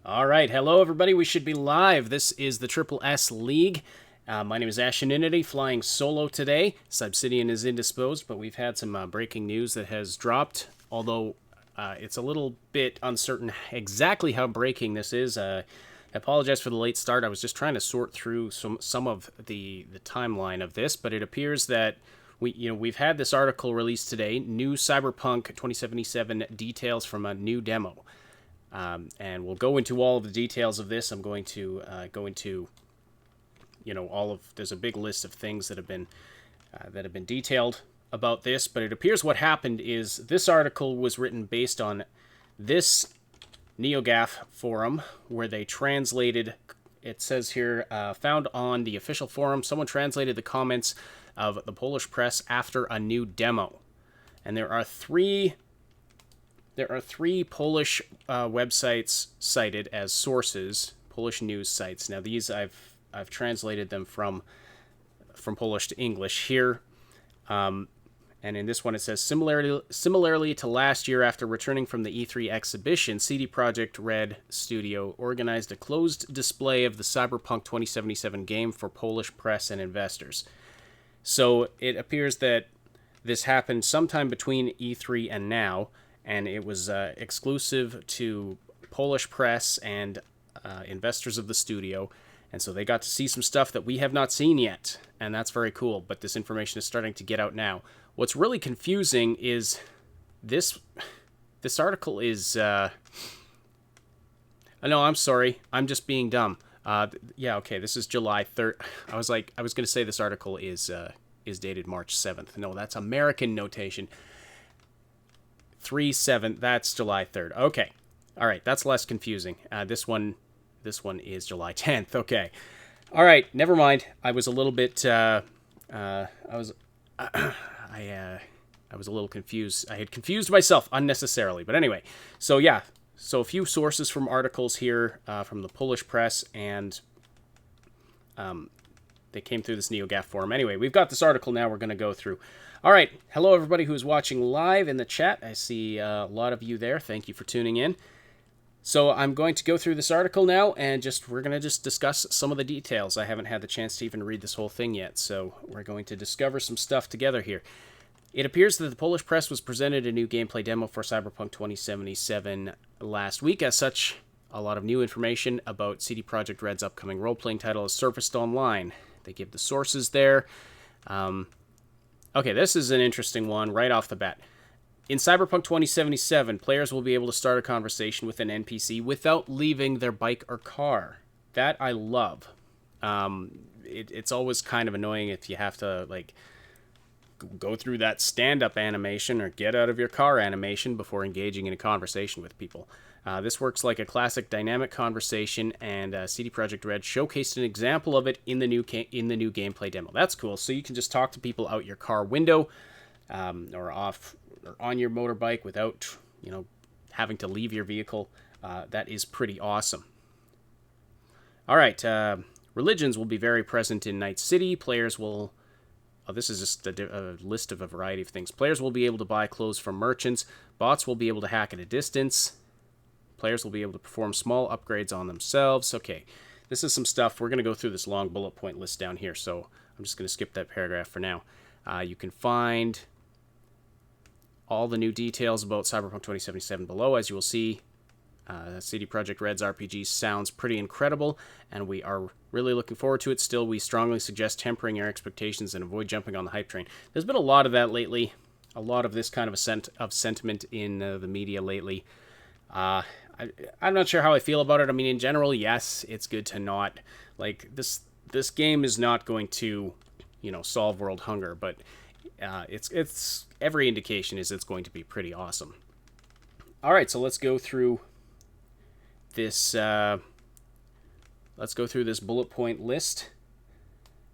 All right, hello everybody. We should be live. This is the Triple S League. My name is Asheninity, flying solo today. Subsidian is indisposed, but we've had some breaking news that has dropped. Although it's a little bit uncertain exactly how breaking this is. I apologize for the late start. I was just trying to sort through some of the timeline of this, but it appears that we've had this article released today. New Cyberpunk 2077 details from a new demo. And we'll go into all of the details of this. I'm going to go into, there's a big list of things that have been detailed about this. But it appears what happened is this article was written based on this NeoGAF forum where they translated. It says here, found on the official forum, someone translated the comments of the Polish press after a new demo, and there are three Polish websites cited as sources, Polish news sites. Now these I've translated them from Polish to English here, and in this one it says similarly to last year, after returning from the E3 exhibition, CD Projekt Red Studio organized a closed display of the Cyberpunk 2077 game for Polish press and investors. So it appears that this happened sometime between E3 and now. And it was exclusive to Polish press and investors of the studio. And so they got to see some stuff that we have not seen yet. And that's very cool. But this information is starting to get out now. What's really confusing is this article is... no, I'm sorry. I'm just being dumb. Yeah, okay, this is July 3rd. I was going to say this article is dated March 7th. No, that's American notation. 3/7, that's July 3rd. Okay. All right, that's less confusing. This one is July 10th. Okay. All right, never mind. I was a little bit I was a little confused. I had confused myself unnecessarily. But anyway, so yeah. So a few sources from articles here from the Polish press, and they came through this NeoGAF forum. Anyway, we've got this article now we're going to go through. All right. Hello, everybody who is watching live in the chat. I see a lot of you there. Thank you for tuning in. So I'm going to go through this article now, and we're going to just discuss some of the details. I haven't had the chance to even read this whole thing yet, so we're going to discover some stuff together here. It appears that the Polish press was presented a new gameplay demo for Cyberpunk 2077 last week. As such, a lot of new information about CD Projekt Red's upcoming role-playing title has surfaced online. They give the sources there. Okay, this is an interesting one right off the bat. In Cyberpunk 2077, players will be able to start a conversation with an NPC without leaving their bike or car. That I love. It's always kind of annoying if you have to, go through that stand-up animation or get out of your car animation before engaging in a conversation with people. This works like a classic dynamic conversation, and CD Projekt Red showcased an example of it in the new gameplay demo. That's cool. So you can just talk to people out your car window, or on your motorbike without, having to leave your vehicle. That is pretty awesome. All right, religions will be very present in Night City. Players will... Oh, this is just a list of a variety of things. Players will be able to buy clothes from merchants. Bots will be able to hack at a distance. Players will be able to perform small upgrades on themselves. Okay, this is some stuff. We're going to go through this long bullet point list down here, so I'm just going to skip that paragraph for now. You can find all the new details about Cyberpunk 2077 below. As you will see, CD Projekt Red's RPG sounds pretty incredible, and we are really looking forward to it. Still, we strongly suggest tempering your expectations and avoid jumping on the hype train. There's been a lot of that lately, a lot of this kind of sentiment in the media lately. I'm not sure how I feel about it. I mean, in general, yes, it's good to not, this game is not going to, solve world hunger, but it's every indication is it's going to be pretty awesome. All right, so let's go through this bullet point list.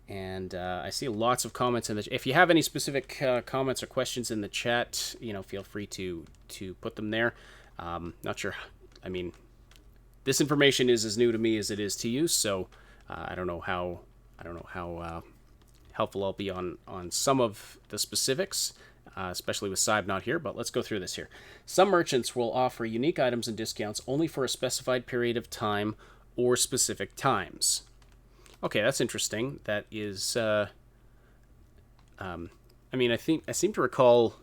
And I see lots of comments in the... If you have any specific comments or questions in the chat, feel free to put them there. Not sure. I mean, this information is as new to me as it is to you, so I don't know how helpful I'll be on some of the specifics. especially with Cyb not here, but let's go through this here. Some merchants will offer unique items and discounts only for a specified period of time or specific times. Okay, that's interesting. That is, I mean, I seem to recall,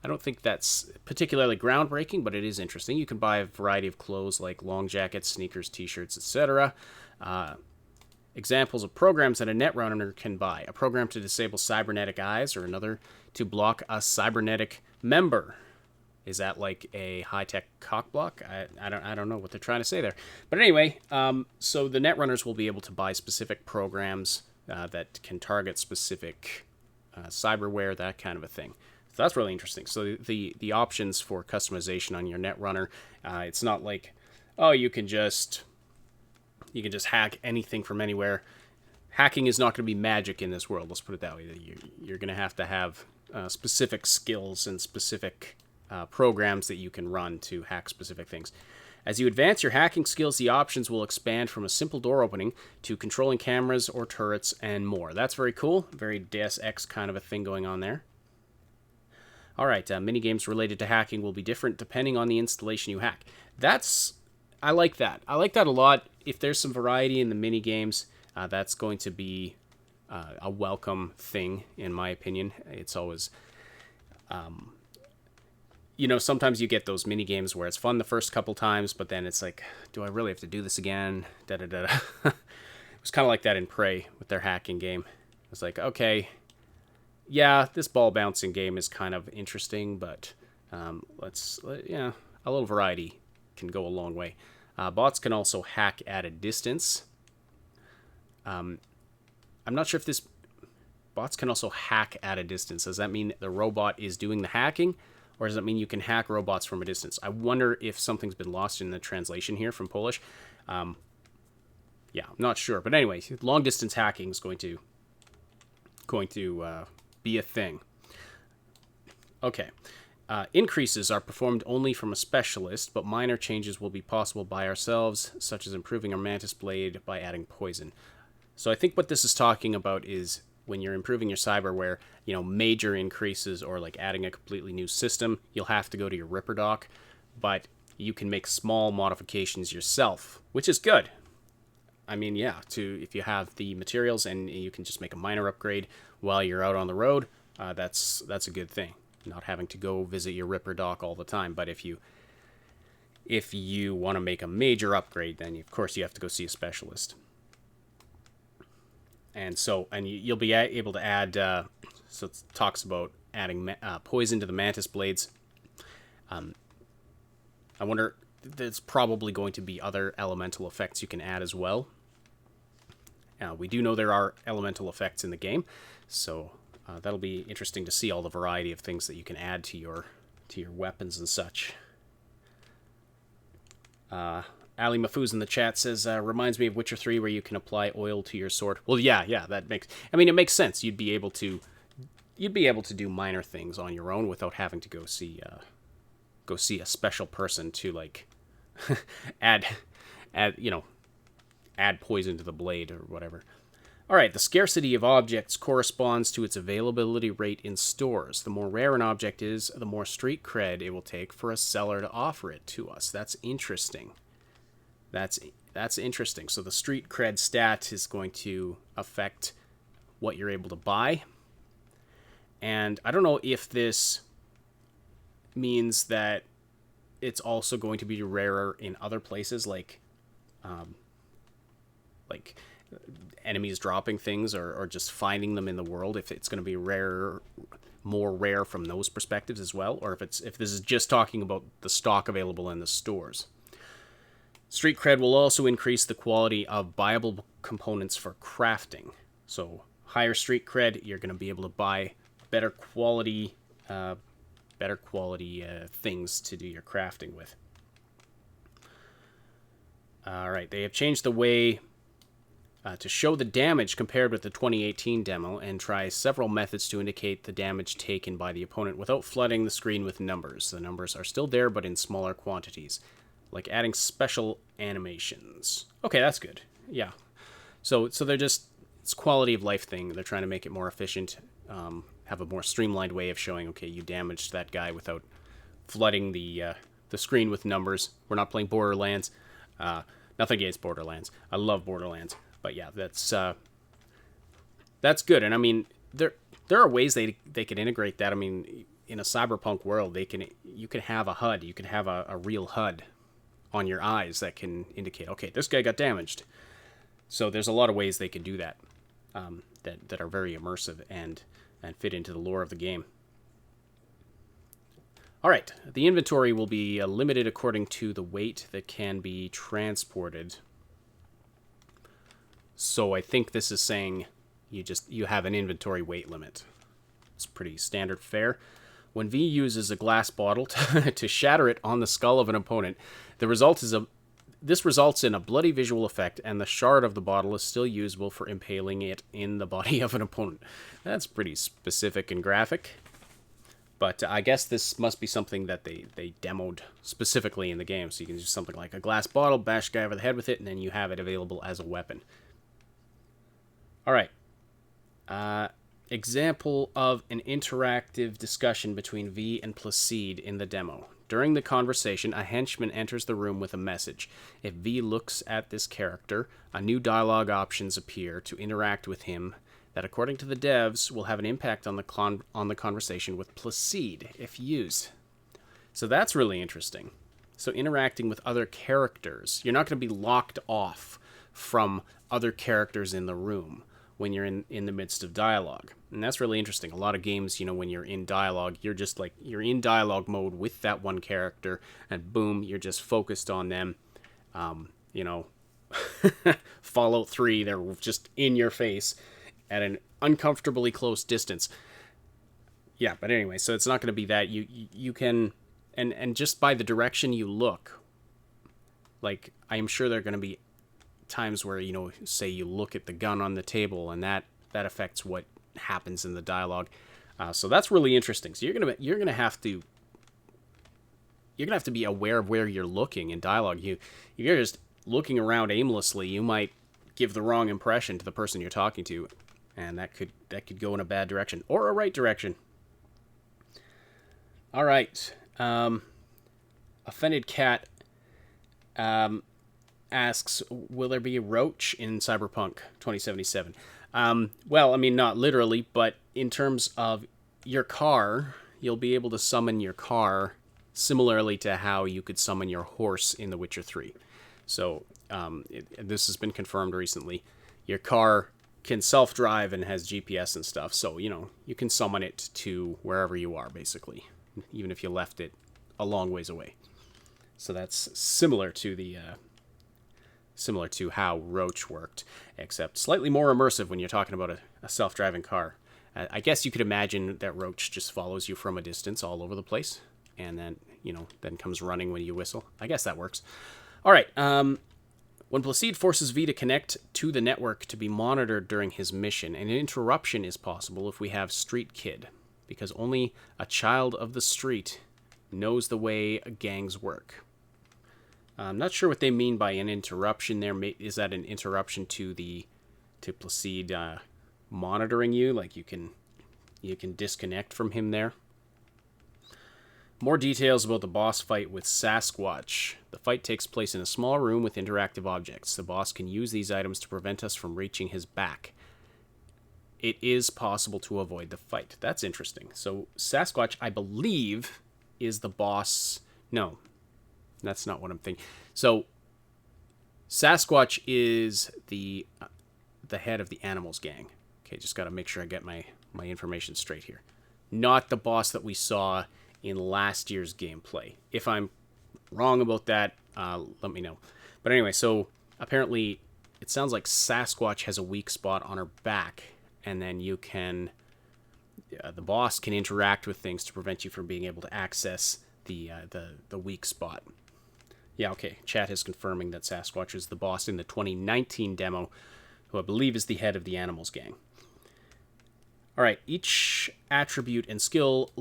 I don't think that's particularly groundbreaking, but it is interesting. You can buy a variety of clothes like long jackets, sneakers, t-shirts, etc. Examples of programs that a netrunner can buy: a program to disable cybernetic eyes, or another to block a cybernetic member. Is that like a high-tech cock block? I don't know what they're trying to say there. But anyway, so the netrunners will be able to buy specific programs that can target specific cyberware, that kind of a thing. So that's really interesting. So the options for customization on your netrunner, it's not like, oh, you can just hack anything from anywhere. Hacking is not going to be magic in this world. Let's put it that way. You're going to have specific skills and specific programs that you can run to hack specific things. As you advance your hacking skills, the options will expand from a simple door opening to controlling cameras or turrets and more. That's very cool. Very Deus Ex kind of a thing going on there. All right, minigames related to hacking will be different depending on the installation you hack. I like that. I like that a lot. If there's some variety in the minigames, that's going to be a welcome thing, in my opinion. It's always, sometimes you get those minigames where it's fun the first couple times, but then it's like, do I really have to do this again? Da-da-da-da. It was kind of like that in Prey with their hacking game. It's like, okay, yeah, this ball bouncing game is kind of interesting, but a little variety can go a long way. Bots can also hack at a distance. I'm not sure if bots can also hack at a distance. Does that mean the robot is doing the hacking, or does that mean you can hack robots from a distance? I wonder if something's been lost in the translation here from Polish. I'm not sure. But anyway, long distance hacking is going to be a thing. Okay. Increases are performed only from a specialist, but minor changes will be possible by ourselves, such as improving our mantis blade by adding poison. So I think what this is talking about is when you're improving your cyberware, major increases or like adding a completely new system, you'll have to go to your Ripper dock, but you can make small modifications yourself, which is good. I mean, if you have the materials and you can just make a minor upgrade while you're out on the road, that's a good thing. Not having to go visit your Ripper dock all the time. But if you want to make a major upgrade, then of course you have to go see a specialist. And you'll be able to add. So it talks about adding poison to the mantis blades. I wonder. There's probably going to be other elemental effects you can add as well. We do know there are elemental effects in the game, so that'll be interesting to see all the variety of things that you can add to your weapons and such. Ali Mafuz in the chat says, reminds me of Witcher 3 where you can apply oil to your sword. Well, yeah, it makes sense. You'd be able to do minor things on your own without having to go see a special person to like add poison to the blade or whatever. All right, the scarcity of objects corresponds to its availability rate in stores. The more rare an object is, the more street cred it will take for a seller to offer it to us. That's interesting. That's interesting. So the street cred stat is going to affect what you're able to buy. And I don't know if this means that it's also going to be rarer in other places, like enemies dropping things or just finding them in the world, if it's going to be more rare from those perspectives as well, or if this is just talking about the stock available in the stores. Street cred will also increase the quality of buyable components for crafting. So higher street cred, you're going to be able to buy better quality things to do your crafting with. All right, they have changed the way to show the damage compared with the 2018 demo and try several methods to indicate the damage taken by the opponent without flooding the screen with numbers. The numbers are still there, but in smaller quantities, like adding special animations. Okay, that's good. Yeah. So they're just, it's a quality of life thing. They're trying to make it more efficient, have a more streamlined way of showing, okay, you damaged that guy without flooding the screen with numbers. We're not playing Borderlands. Nothing against Borderlands. I love Borderlands. But yeah, that's good. And I mean, there are ways they can integrate that. I mean, in a cyberpunk world, you can have a HUD. You can have a real HUD on your eyes that can indicate, okay, this guy got damaged. So there's a lot of ways they can do that, that are very immersive and fit into the lore of the game. All right, the inventory will be limited according to the weight that can be transported. So I think this is saying you have an inventory weight limit. It's pretty standard fare. When V uses a glass bottle to shatter it on the skull of an opponent, this results in a bloody visual effect, and the shard of the bottle is still usable for impaling it in the body of an opponent. That's pretty specific and graphic. But I guess this must be something that they demoed specifically in the game. So you can do something like a glass bottle, bash a guy over the head with it, and then you have it available as a weapon. All right. Example of an interactive discussion between V and Placide in the demo. During the conversation, a henchman enters the room with a message. If V looks at this character, a new dialogue options appear to interact with him that, according to the devs, will have an impact on the conversation with Placide if used. So that's really interesting. So interacting with other characters, you're not going to be locked off from other characters in the room when you're in the midst of dialogue. And that's really interesting. A lot of games, when you're in dialogue, you're in dialogue mode with that one character, and boom, you're just focused on them. Fallout 3, they're just in your face at an uncomfortably close distance. Yeah, but anyway, so it's not going to be that. You can, and just by the direction you look, like, I am sure there are going to be times where, say you look at the gun on the table, and that affects what happens in the dialogue. So that's really interesting. So you're gonna have to be aware of where you're looking in dialogue. If you're just looking around aimlessly, you might give the wrong impression to the person you're talking to, and that could go in a bad direction or a right direction. All right. Offended Cat asks, will there be a roach in Cyberpunk 2077? Well, I mean, not literally, but in terms of your car, you'll be able to summon your car similarly to how you could summon your horse in The Witcher 3. So this has been confirmed recently. Your car can self-drive and has GPS and stuff, so, you can summon it to wherever you are, basically, even if you left it a long ways away. So that's similar to how Roach worked, except slightly more immersive when you're talking about a self-driving car. I guess you could imagine that Roach just follows you from a distance all over the place, and then, then comes running when you whistle. I guess that works. All right. When Placide forces V to connect to the network to be monitored during his mission, an interruption is possible if we have Street Kid, because only a child of the street knows the way gangs work. I'm not sure what they mean by an interruption there. Is that an interruption to Placide monitoring you? Like you can disconnect from him there? More details about the boss fight with Sasquatch. The fight takes place in a small room with interactive objects. The boss can use these items to prevent us from reaching his back. It is possible to avoid the fight. That's interesting. So Sasquatch, I believe, is the boss. No, that's not what I'm thinking. So Sasquatch is the head of the Animals gang. Okay, just got to make sure I get my information straight here. Not the boss that we saw in last year's gameplay. If I'm wrong about that, let me know. But anyway, so apparently it sounds like Sasquatch has a weak spot on her back, and then the boss can interact with things to prevent you from being able to access the weak spot. Yeah, okay. Chat is confirming that Sasquatch is the boss in the 2019 demo, who I believe is the head of the Animals gang. All right, each attribute and skill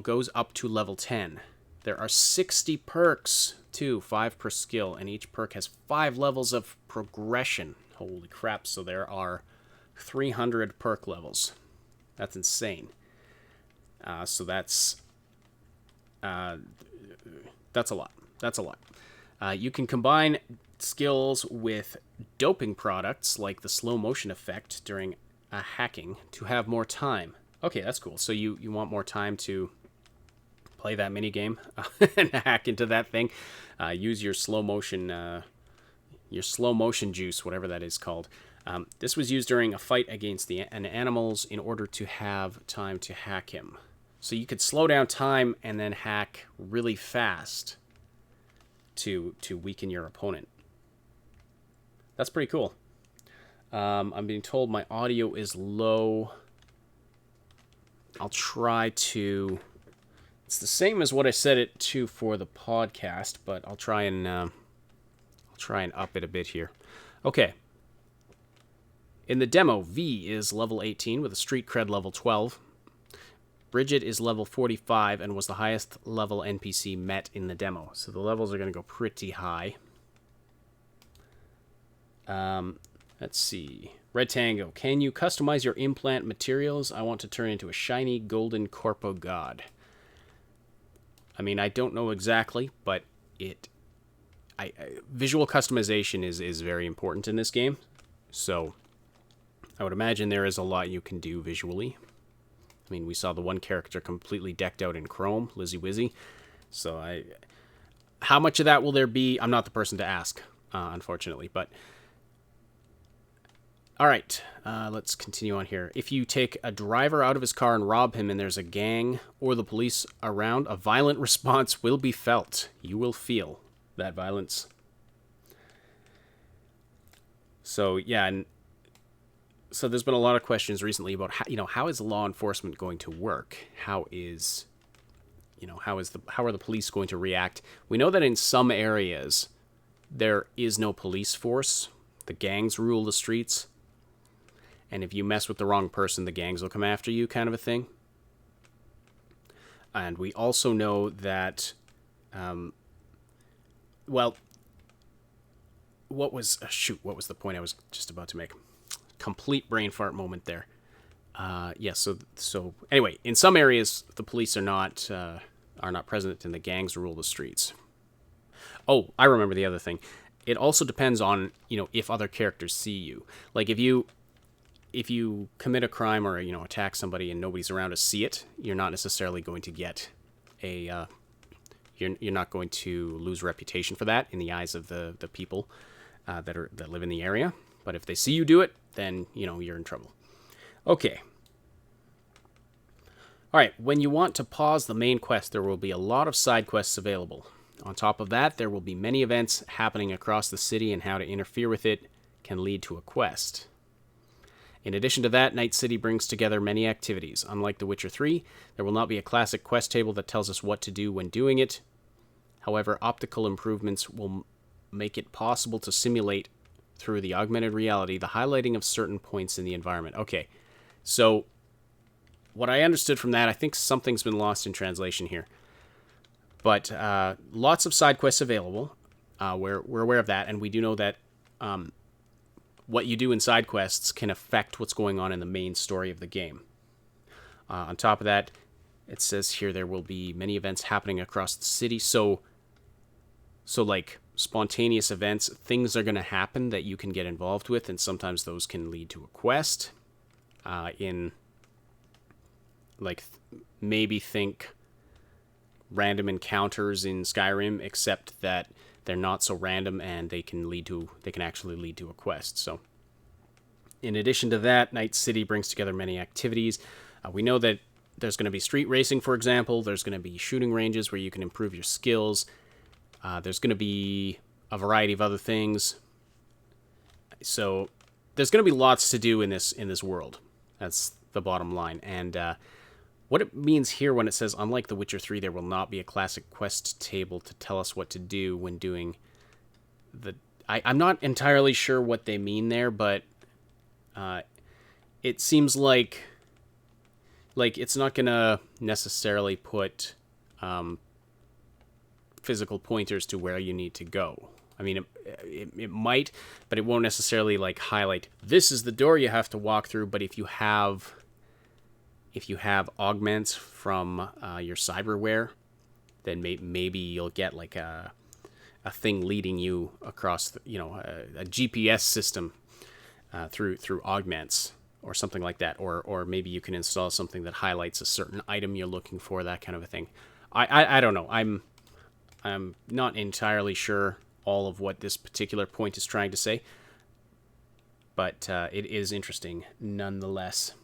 goes up to level 10. There are 60 perks, too, 5 per skill, and each perk has 5 levels of progression. Holy crap, so there are 300 perk levels. That's insane. So that's a lot. That's a lot. You can combine skills with doping products like the slow motion effect during hacking to have more time. Okay, that's cool. So you want more time to play that mini game and hack into that thing. Use your slow motion juice, whatever that is called. This was used during a fight against an animals in order to have time to hack him. So you could slow down time and then hack really fast to weaken your opponent. That's pretty cool. I'm being told my audio is low. I'll try to... It's the same as what I set it to for the podcast, but I'll try and up it a bit here. Okay. In the demo, V is level 18 with a street cred level 12. Bridget is level 45 and was the highest level NPC met in the demo. So the levels are going to go pretty high. Let's see. Red Tango. Can you customize your implant materials? I want to turn into a shiny golden corpo god. I mean, I don't know exactly, but visual customization is very important in this game. So I would imagine there is a lot you can do visually. I mean, we saw the one character completely decked out in chrome, Lizzie Wizzy. So how much of that will there be? I'm not the person to ask, unfortunately. But all right, let's continue on here. If you take a driver out of his car and rob him and there's a gang or the police around, a violent response will be felt. You will feel that violence. So, yeah, and so there's been a lot of questions recently about how is law enforcement going to work? How are the police going to react? We know that in some areas there is no police force. The gangs rule the streets. And if you mess with the wrong person, the gangs will come after you, kind of a thing. And we also know that, what was the point I was just about to make? Complete brain fart moment there. So anyway, in some areas, the police are not present and the gangs rule the streets. Oh, I remember the other thing. It also depends on, if other characters see you. Like, if you commit a crime or, attack somebody and nobody's around to see it, you're not necessarily going to get you're not going to lose reputation for that in the eyes of the people that live in the area. But if they see you do it, then, you're in trouble. Okay. All right, when you want to pause the main quest, there will be a lot of side quests available. On top of that, there will be many events happening across the city, and how to interfere with it can lead to a quest. In addition to that, Night City brings together many activities. Unlike The Witcher 3, there will not be a classic quest table that tells us what to do when doing it. However, optical improvements will make it possible to simulate through the augmented reality the highlighting of certain points in the environment. Okay, so what I understood from that, I think something's been lost in translation here. But lots of side quests available. We're aware of that, and we do know that what you do in side quests can affect what's going on in the main story of the game. On top of that, it says here there will be many events happening across the city. So like spontaneous events, things are going to happen that you can get involved with, and sometimes those can lead to a quest. Maybe think random encounters in Skyrim, except that they're not so random and they can actually lead to a quest. So in addition to that, Night City brings together many activities. We know that there's going to be street racing, for example. There's going to be shooting ranges where you can improve your skills. There's going to be a variety of other things. So there's going to be lots to do in this world. That's the bottom line. And what it means here when it says, unlike The Witcher 3, there will not be a classic quest table to tell us what to do when doing the... I'm not entirely sure what they mean there, but it seems like it's not going to necessarily put physical pointers to where you need to go. I mean, it might, but it won't necessarily highlight, this is the door you have to walk through. But if you have if you have augments from your cyberware, then maybe you'll get like a thing leading you across, a GPS system through augments or something like that, or maybe you can install something that highlights a certain item you're looking for, that kind of a thing. I don't know. I'm not entirely sure all of what this particular point is trying to say, but it is interesting nonetheless.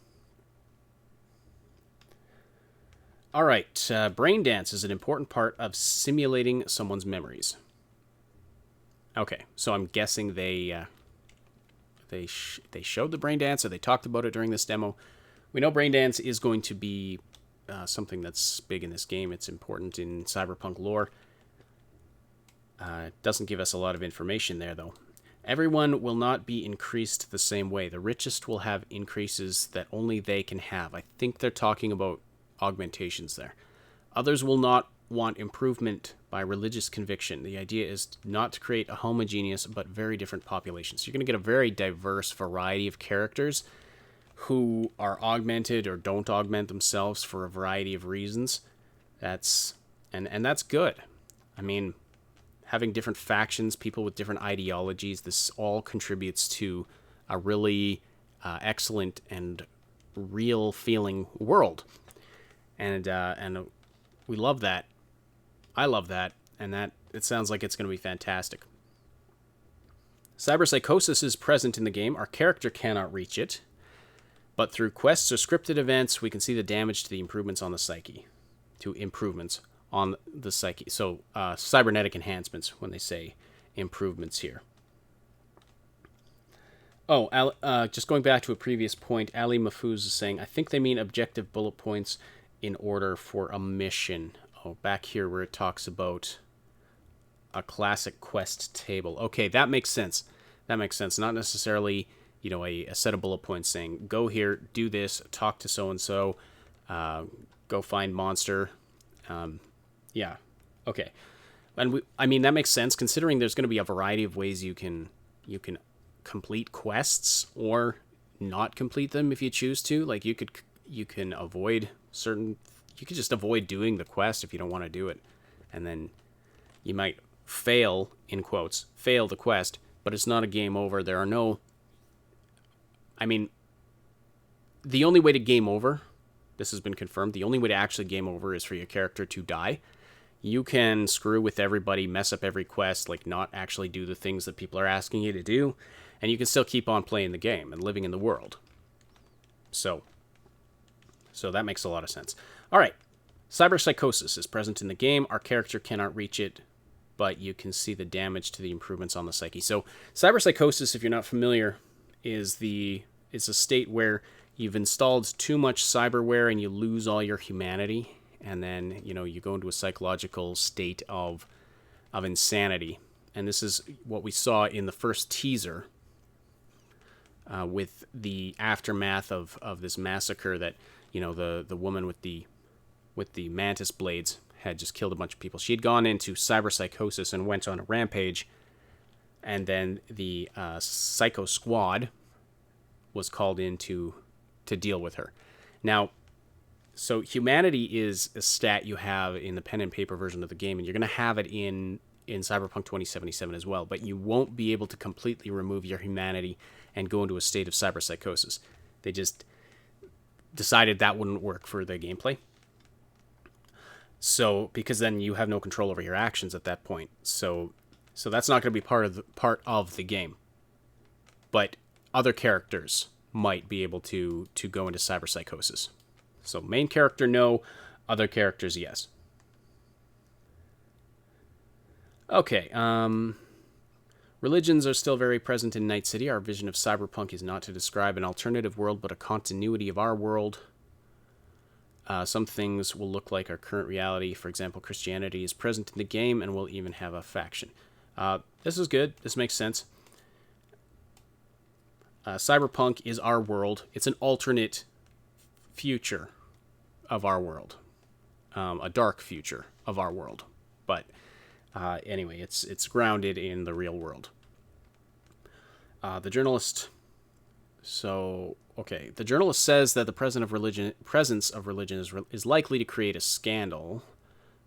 All right, brain dance is an important part of simulating someone's memories. Okay, so I'm guessing they showed the brain dance, or they talked about it during this demo. We know brain dance is going to be something that's big in this game. It's important in Cyberpunk lore. It doesn't give us a lot of information there, though. Everyone will not be increased the same way. The richest will have increases that only they can have. I think they're talking about augmentations there. Others will not want improvement by religious conviction. The idea is not to create a homogeneous but very different population. So you're going to get a very diverse variety of characters who are augmented or don't augment themselves for a variety of reasons. That's good. I mean, having different factions, people with different ideologies, this all contributes to a really excellent and real feeling world. And we love that. I love that, and that it sounds like it's going to be fantastic. Cyberpsychosis is present in the game. Our character cannot reach it, but through quests or scripted events, we can see the damage to the improvements on the psyche. So, cybernetic enhancements when they say improvements here. Oh, just going back to a previous point, Ali Mahfouz is saying, I think they mean objective bullet points in order for a mission. Oh, back here where it talks about a classic quest table. Okay, that makes sense. Not necessarily, a set of bullet points saying, go here, do this, talk to so-and-so, go find monster. Yeah, okay. And that makes sense considering there's going to be a variety of ways you can complete quests or not complete them if you choose to. Like you can avoid you could just avoid doing the quest if you don't want to do it, and then you might fail, in quotes, fail the quest, but it's not a game over. There are no, the only way to game over, this has been confirmed, the only way to actually game over is for your character to die. You can screw with everybody, mess up every quest, like not actually do the things that people are asking you to do, and you can still keep on playing the game and living in the world. So that makes a lot of sense. All right, cyberpsychosis is present in the game. Our character cannot reach it, but you can see the damage to the improvements on the psyche. So cyberpsychosis, if you're not familiar, is a state where you've installed too much cyberware and you lose all your humanity, and then you go into a psychological state of insanity. And this is what we saw in the first teaser with the aftermath of this massacre that the woman with the mantis blades had just killed a bunch of people. She had gone into cyberpsychosis and went on a rampage, and then the Psycho Squad was called in to deal with her. Now, so humanity is a stat you have in the pen and paper version of the game, and you're going to have it in Cyberpunk 2077 as well, but you won't be able to completely remove your humanity and go into a state of cyberpsychosis. They just decided that wouldn't work for the gameplay. So, because then you have no control over your actions at that point. So that's not going to be part of the game. But other characters might be able to go into cyberpsychosis. So main character, no. Other characters, yes. Okay, religions are still very present in Night City. Our vision of Cyberpunk is not to describe an alternative world, but a continuity of our world. Some things will look like our current reality. For example, Christianity is present in the game and will even have a faction. This is good. This makes sense. Cyberpunk is our world. It's an alternate future of our world. A dark future of our world. But anyway, it's grounded in the real world. The journalist So, okay. The journalist says that the presence of religion is likely to create a scandal,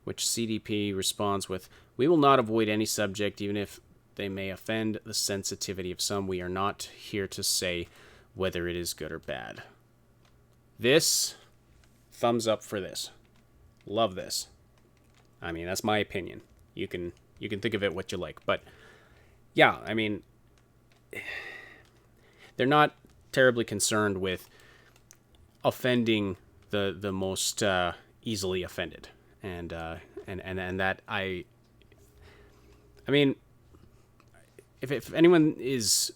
which CDP responds with, "We will not avoid any subject, even if they may offend the sensitivity of some. We are not here to say whether it is good or bad." This, thumbs up for this. Love this. I mean, that's my opinion. You can think of it what you like, but yeah, I mean, they're not terribly concerned with offending the most easily offended, and that I mean, if anyone is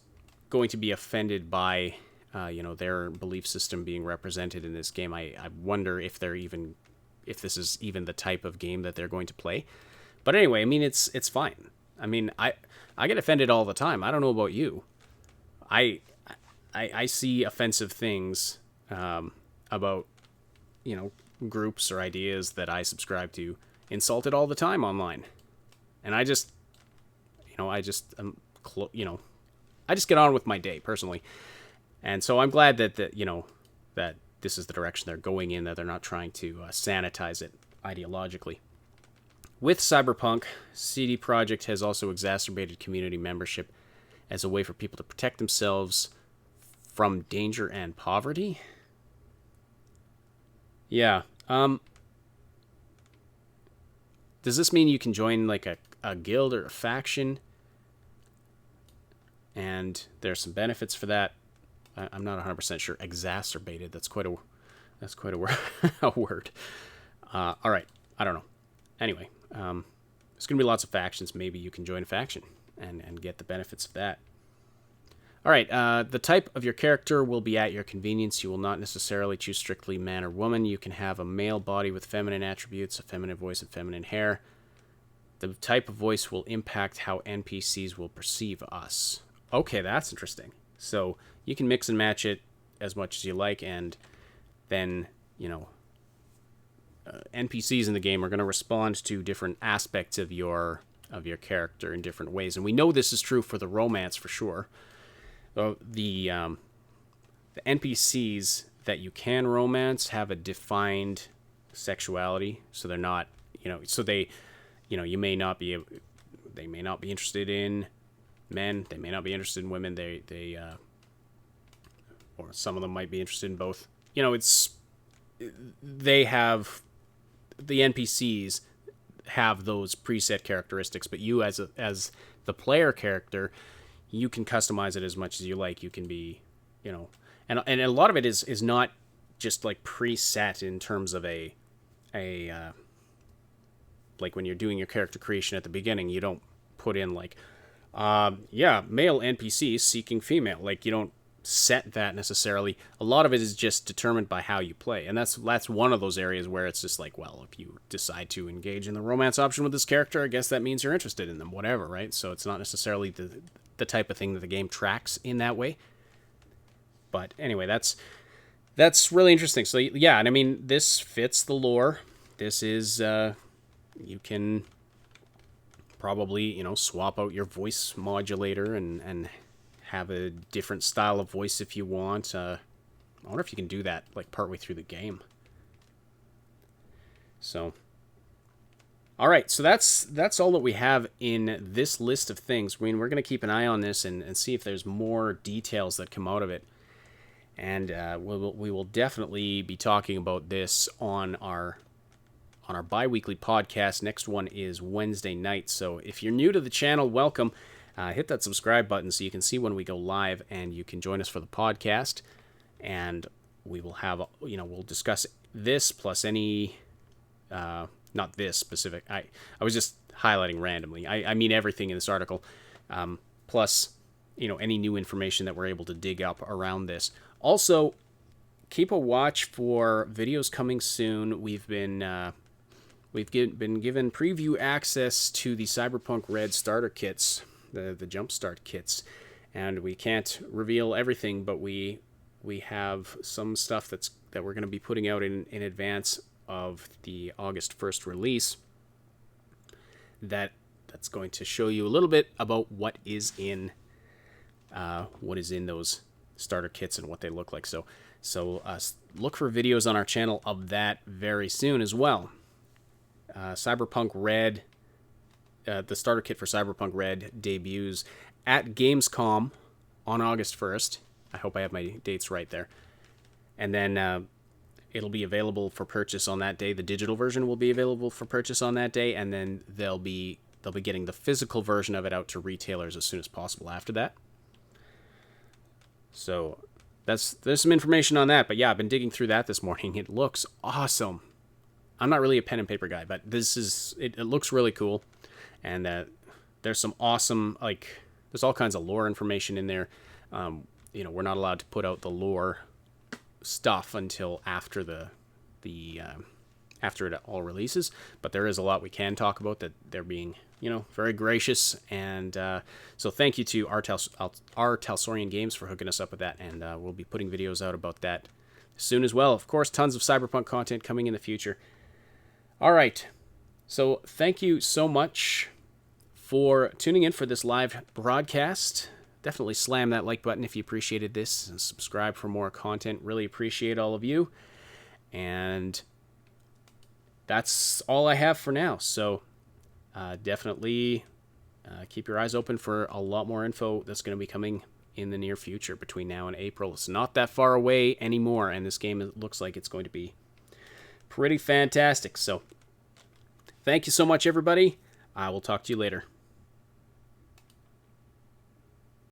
going to be offended by their belief system being represented in this game, I wonder if this is even the type of game that they're going to play. But anyway, I mean, it's fine. I mean, I get offended all the time. I don't know about you. I see offensive things about groups or ideas that I subscribe to insulted all the time online, and I just get on with my day personally. And so I'm glad that that this is the direction they're going in, that they're not trying to sanitize it ideologically. With Cyberpunk, CD Projekt has also exacerbated community membership as a way for people to protect themselves from danger and poverty. Yeah. Does this mean you can join like a guild or a faction? And there's some benefits for that. I'm not 100% sure. Exacerbated. That's quite a word. A word. All right. I don't know. Anyway, there's gonna be lots of factions. Maybe you can join a faction and get the benefits of that. All right. The type of your character will be at your convenience. You will not necessarily choose strictly man or woman. You can have a male body with feminine attributes, a feminine voice, and feminine hair. The type of voice will impact how NPCs will perceive us. Okay, that's interesting. So you can mix and match it as much as you like, and then, NPCs in the game are going to respond to different aspects of your character in different ways. And we know this is true for the romance for sure. The NPCs that you can romance have a defined sexuality, so they're not, so they, they may not be interested in men, they may not be interested in women, or some of them might be interested in both. The NPCs have those preset characteristics, but you as the player character, you can customize it as much as you like. You can be, and a lot of it is not just like preset in terms of a like when you're doing your character creation at the beginning, you don't put in like, male NPC seeking female. Like, you don't set that necessarily. A lot of it is just determined by how you play, and that's one of those areas where it's just like, well, if you decide to engage in the romance option with this character, I guess that means you're interested in them, whatever, right? So it's not necessarily the type of thing that the game tracks in that way. But anyway, that's really interesting. So yeah, and I mean, this fits the lore. This is you can probably swap out your voice modulator and have a different style of voice if you want. I wonder if you can do that like partway through the game. So, all right, so that's all that we have in this list of things. I mean, we're going to keep an eye on this and see if there's more details that come out of it. And we will definitely be talking about this on our bi-weekly podcast. Next one is Wednesday night. So if you're new to the channel, welcome. Hit that subscribe button so you can see when we go live, and you can join us for the podcast. And we will have, we'll discuss this plus any, not this specific. I was just highlighting randomly. I mean everything in this article, plus, any new information that we're able to dig up around this. Also, keep a watch for videos coming soon. We've been given preview access to the Cyberpunk Red starter kits, the Jumpstart kits, and we can't reveal everything, but we have some stuff that we're going to be putting out in advance of the August 1st release. That's going to show you a little bit about what is in those starter kits and what they look like. So look for videos on our channel of that very soon as well. Cyberpunk Red, the starter kit for Cyberpunk Red debuts at Gamescom on August 1st. I hope I have my dates right there. And then it'll be available for purchase on that day. The digital version will be available for purchase on that day, and then they'll be getting the physical version of it out to retailers as soon as possible after that. So there's some information on that, but yeah, I've been digging through that this morning. It looks awesome. I'm not really a pen and paper guy, but it looks really cool, and there's some awesome, like, there's all kinds of lore information in there. We're not allowed to put out the lore stuff until after after it all releases, but there is a lot we can talk about that they're being very gracious, and so thank you to R. Talsorian Games for hooking us up with that, and we'll be putting videos out about that soon as well. Of course, tons of Cyberpunk content coming in the future. All right, so thank you so much for tuning in for this live broadcast. Definitely slam that like button if you appreciated this, and subscribe for more content. Really appreciate all of you. And that's all I have for now. So definitely keep your eyes open for a lot more info that's going to be coming in the near future between now and April. It's not that far away anymore, and this game looks like it's going to be pretty fantastic. So thank you so much, everybody. I will talk to you later.